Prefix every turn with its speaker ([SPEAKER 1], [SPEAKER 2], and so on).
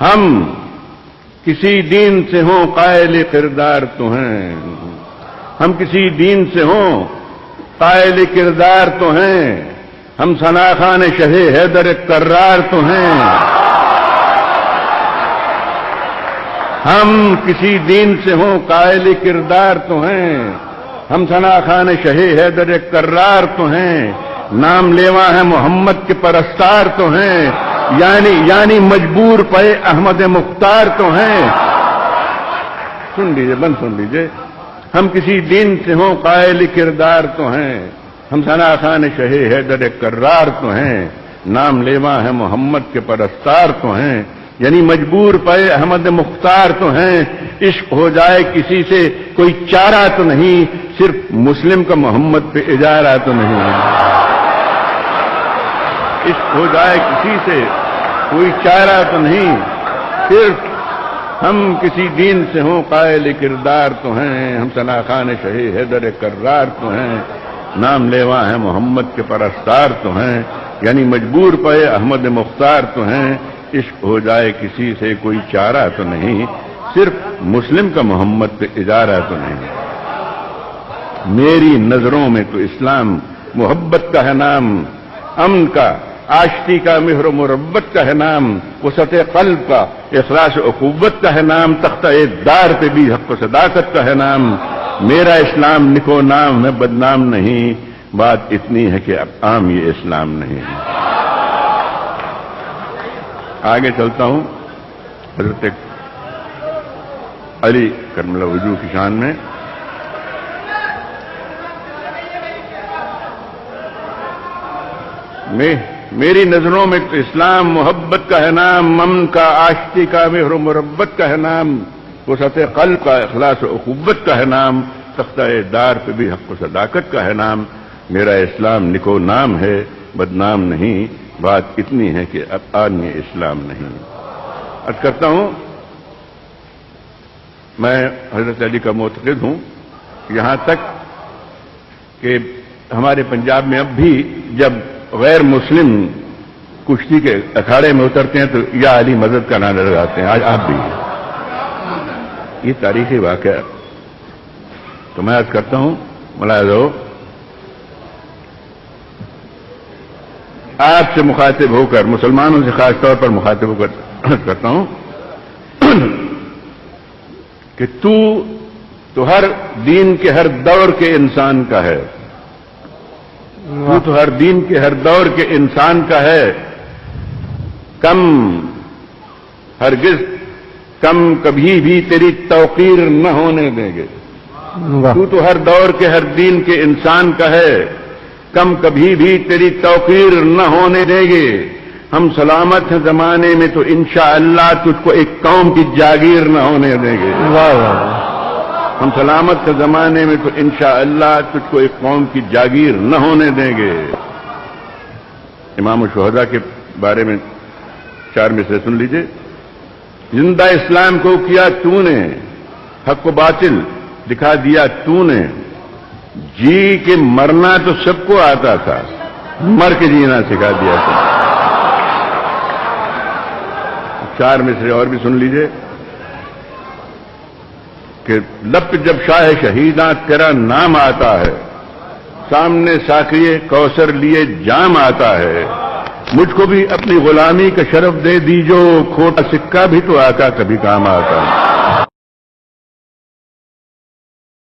[SPEAKER 1] ہم کسی دین سے ہوں قائل کردار تو ہیں، ہم کسی دین سے ہوں قائل کردار تو ہیں، ہم ثناخان شہ حیدر کرار تو ہیں، ہم کسی دین سے ہوں قائل کردار تو ہیں، ہم ثناخان شہ حیدر کرار تو ہیں، نام لیوا ہے محمد کے پرستار تو ہیں، یعنی مجبور پے احمد مختار تو ہیں۔ سن لیجئے، بند سن لیجئے، ہم کسی دین سے ہوں قائل کردار تو ہیں، ہم ثناخان شہ حیدر کرار تو ہیں، نام لیوا ہے محمد کے پرستار تو ہیں، یعنی مجبور پے احمد مختار تو ہیں۔ عشق ہو جائے کسی سے کوئی چارہ تو نہیں، صرف مسلم کا محمد پہ اجارہ تو نہیں ہے۔ عشق ہو جائے کسی سے کوئی چارہ تو نہیں، صرف ہم کسی دین سے ہوں قائل کردار تو ہیں، ہم ثناخان شہ حیدر کرار تو ہیں، نام لیوا ہے محمد کے پرستار تو ہیں، یعنی مجبور پے احمد مختار تو ہیں۔ عشق ہو جائے کسی سے کوئی چارہ تو نہیں، صرف مسلم کا محمد پہ اجارہ تو نہیں۔ میری نظروں میں تو اسلام محبت کا ہے نام، امن کا، آشتی کا، مہر و مربت کا ہے نام، وسعت قلب کا، اخلاص و اخوت کا ہے نام، تختہ دار پہ بھی حق و صداقت کا ہے نام۔ میرا اسلام نکو نام ہے، بدنام نہیں، بات اتنی ہے کہ اب عام یہ اسلام نہیں ہے۔ آگے چلتا ہوں، حضرت علی کرم اللہ وجوہ کی شان میں میری نظروں میں تو اسلام محبت کا ہے نام، امن کا، آشتی کا، مہر و مربت کا ہے نام، وسعت قلب کا، اخلاص و اخوت کا ہے نام، تختہ دار پہ بھی حق و صداقت کا ہے نام۔ میرا اسلام نکو نام ہے، بدنام نہیں، بات اتنی ہے کہ اب آدمی اسلام نہیں۔ عرض کرتا ہوں، میں حضرت علی کا معتقد ہوں، یہاں تک کہ ہمارے پنجاب میں اب بھی جب غیر مسلم کشتی کے اکھاڑے میں اترتے ہیں تو یا علی مدد کا نعرہ لگاتے ہیں، آج آپ بھی۔ یہ تاریخی واقعہ ہے۔ تو میں عرض کرتا ہوں، ملاحظہ آپ سے مخاطب ہو کر، مسلمانوں سے خاص طور پر مخاطب ہو کر کرتا ہوں کہ تو ہر دین کے ہر دور کے انسان کا ہے، تو ہر دین کے ہر دور کے انسان کا ہے، ہرگز کم کبھی بھی تیری توقیر نہ ہونے دیں گے۔ تو ہر دور کے ہر دین کے انسان کا ہے، کم کبھی بھی تیری توقیر نہ ہونے دیں گے۔ ہم سلامت ہیں زمانے میں تو انشاءاللہ تجھ کو ایک قوم کی جاگیر نہ ہونے دیں گے۔ ہم سلامت کے زمانے میں تو انشاءاللہ تجھ کو ایک قوم کی جاگیر نہ ہونے دیں گے۔ امام الشہداء کے بارے میں 4 مصرے سن لیجئے۔ زندہ اسلام کو کیا تو نے، حق و باطل دکھا دیا تو نے، جی کے مرنا تو سب کو آتا تھا، مر کے جینا سکھا دیا تھا۔ 4 مصرے اور بھی سن لیجئے کہ لب جب شاہ شہیداں تیرا نام آتا ہے، سامنے ساقیے کوثر لیے جام آتا ہے، مجھ کو بھی اپنی غلامی کا شرف دے دیجو، کھوٹا سکہ بھی تو آقا کبھی کام آتا ہے۔